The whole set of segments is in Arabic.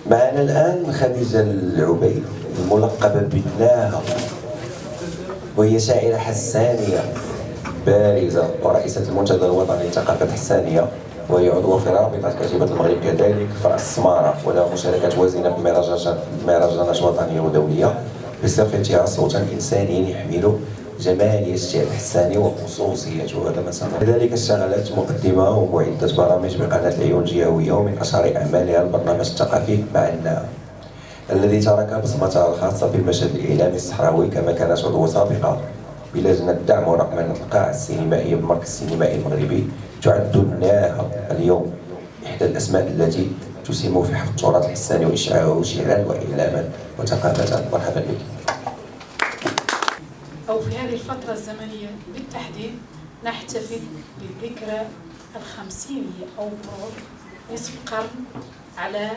معنا الآن خديجة العبيد الملقبة بالناهة، وهي شاعرة حسانية بارزة ورئيسة المنتدى الوطني للثقافة الحسانية، وهي عضوة في رابطة كاتبة المغرب كذلك فرع السمارة، ولها مشاركات وازنة في مهرجانات وطنية ودولية بصفتها صوتا إنسانيا يحمل جمالية الشعر الحساني وخصوصيته. هذا ما سمع. كذلك اشتغلت مقدمة ومعدة برامج بقناة العيون الجهوية، ومن أشهر أعمالها البرنامج الثقافي مع الناهة الذي ترك بصمتها الخاصة في المشهد الإعلامي الصحراوي، كما كانت عضوة سابقة بلجنة دعم ورقمنة القاعة السينمائية بالمركز السينمائي المغربي. تعد الناهة اليوم إحدى الأسماء التي تسهم في حفظ التراث الحساني وإشعاعه شعرا وإعلاما وثقافة. مرحبا بك. أو في هذه الفترة الزمنية بالتحديد نحتفل بالذكرى الخمسينية أو مرور نصف قرن على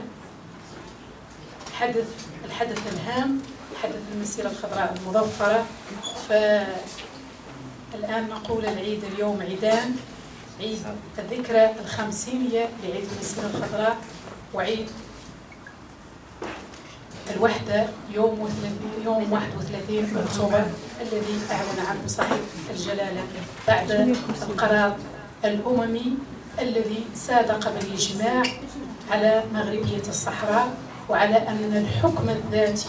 الحدث الهام، حدث المسيرة الخضراء المظفرة. فالآن نقول العيد اليوم عيدان، عيد الذكرى الخمسينية لعيد المسيرة الخضراء، وعيد الوحدة يوم 31 أكتوبر الذي أعلن عنه صاحب الجلالة بعد القرار الأممي الذي صادق بالإجماع على مغربية الصحراء، وعلى أن الحكم الذاتي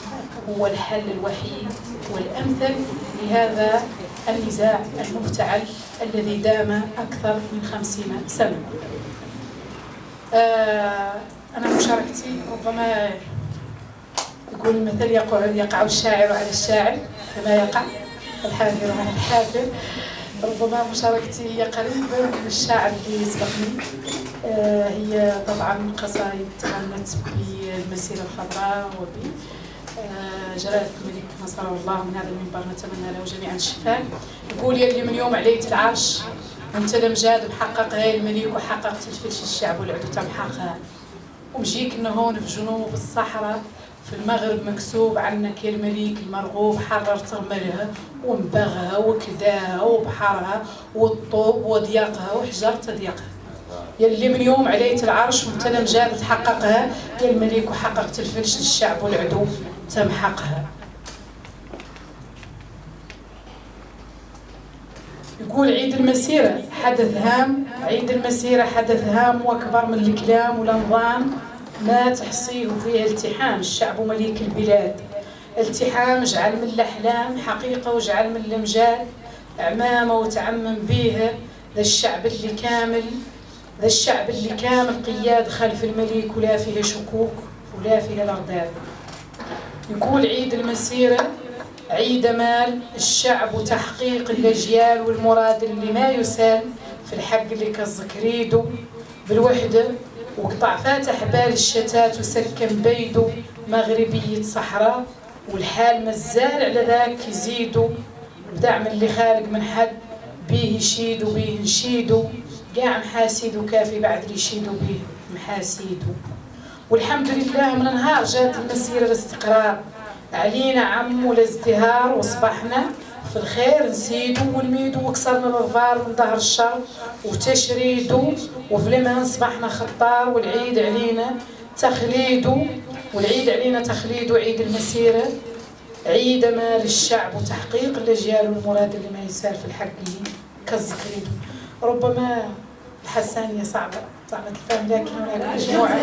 هو الحل الوحيد والأمثل لهذا النزاع المفتعل الذي دام أكثر من 50 سنة. أنا مشاركتي ربما يقول المثل يقع الشاعر على الشاعر كما يقع الحافر على الحافر. ربما مشاركتي هي قريبة من الشاعر اللي يسبقني. هي طبعا قصائد تغنت بالمسيرة الخضراء وبجلالة الملك نصره الله. من هذا المنبر نتمنى له جميعا الشفاء. يقول يلي من يوم عليت العرش وانت لمجاد محققها الملك، وحققت الفلش الشعب والعدو تمحقها، ومجيك هون في جنوب الصحراء في المغرب مكسوب عنك يا المليك المرغوب، حررت رملها ومبغها وكداها وبحرها والطوب وضيقها وحجرت ضيقها. يلي من يوم عليت العرش وانت لمجاد تحققها يا المليك، وحققت الفلش للشعب والعدو تمحقها. يقول عيد المسيرة حدث هام، عيد المسيرة حدث هام وأكبر من الكلام والأنظام، ما تحصيه فيه التحام الشعب ومليك البلاد. التحام جعل من الأحلام حقيقة، وجعل من الأمجاد أعمامة وتعمم بيها. ذا الشعب اللي كامل قياد خلف المليك، ولا فيها شكوك ولا فيها الأرداد. يقول عيد المسيرة عيد مال الشعب وتحقيق الأجيال، والمراد اللي ما يسال في الحق اللي كالزكريدو بالوحدة، وقطع فاتح بال الشتات وسكن بيدو مغربية صحراء، والحال مزال على ذاك يزيدو بدعم اللي خارج من حد بيه يشيدو بيه نشيدو، قاع محاسيدو كافي بعد اللي يشيدو بيه محاسيدو. والحمد لله من نهار جات المسيرة الاستقرار علينا عم والازدهار، وصبحنا في الخير نسيدو ونميدو، وكسرنا الغبار من ظهر الشر وتشريدو، وفي الأمان صبحنا خطار. والعيد علينا تخليدو، عيد المسيرة عيد مال الشعب وتحقيق الأجيال، والمراد اللي ما يسال في الحق اللي كالزكريدو. ربما الحسانية صعبة الفهم، لكن هناك مجموعة